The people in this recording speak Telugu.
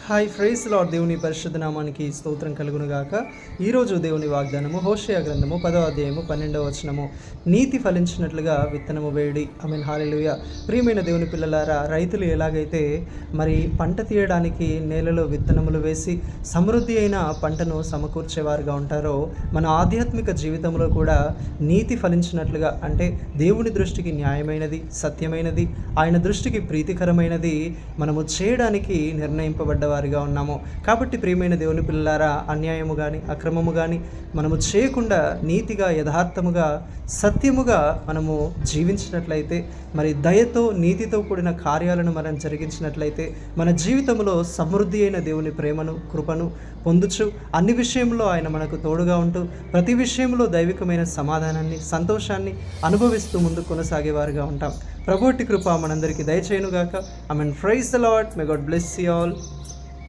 Hi fries lord. దేవుని పరిశుద్ధ నామానికి స్తోత్రం కలుగునుగాక. ఈరోజు దేవుని వాగ్దానము హోషేయ గ్రంథము 10వ అధ్యాయము 12వ వచనము. నీతి ఫలించినట్లుగా విత్తనము వేడి. ఆమేన్, హల్లెలూయా. ప్రియమైన దేవుని పిల్లలారా, రైతులు ఎలాగైతే మరి పంట తీయడానికి నేలలో విత్తనములు వేసి సమృద్ధి అయిన పంటను సమకూర్చేవారుగా ఉంటారో, మన ఆధ్యాత్మిక జీవితంలో కూడా నీతి ఫలించినట్లుగా, అంటే దేవుని దృష్టికి న్యాయమైనది, సత్యమైనది, ఆయన దృష్టికి ప్రీతికరమైనది మనము చేయడానికి నిర్ణయింపబడ్డవారు ఉన్నాము. కాబట్టి ప్రియమైన దేవుని పిల్లలారా, అన్యాయము కానీ అక్రమము కానీ మనము చేయకుండా నీతిగా, యథార్థముగా, సత్యముగా మనము జీవించినట్లయితే, మరి దయతో, నీతితో కూడిన కార్యాలను మనం జరిగించినట్లయితే, మన జీవితంలో సమృద్ధి అయిన దేవుని ప్రేమను, కృపను పొందుచు, అన్ని విషయంలో ఆయన మనకు తోడుగా ఉంటూ, ప్రతి విషయంలో దైవికమైన సమాధానాన్ని, సంతోషాన్ని అనుభవిస్తూ ముందు కొనసాగేవారుగా ఉంటాం. ప్రభువుటి కృప మనందరికీ దయచేయునుగాక. Amen. Praise the lord. May God bless you all.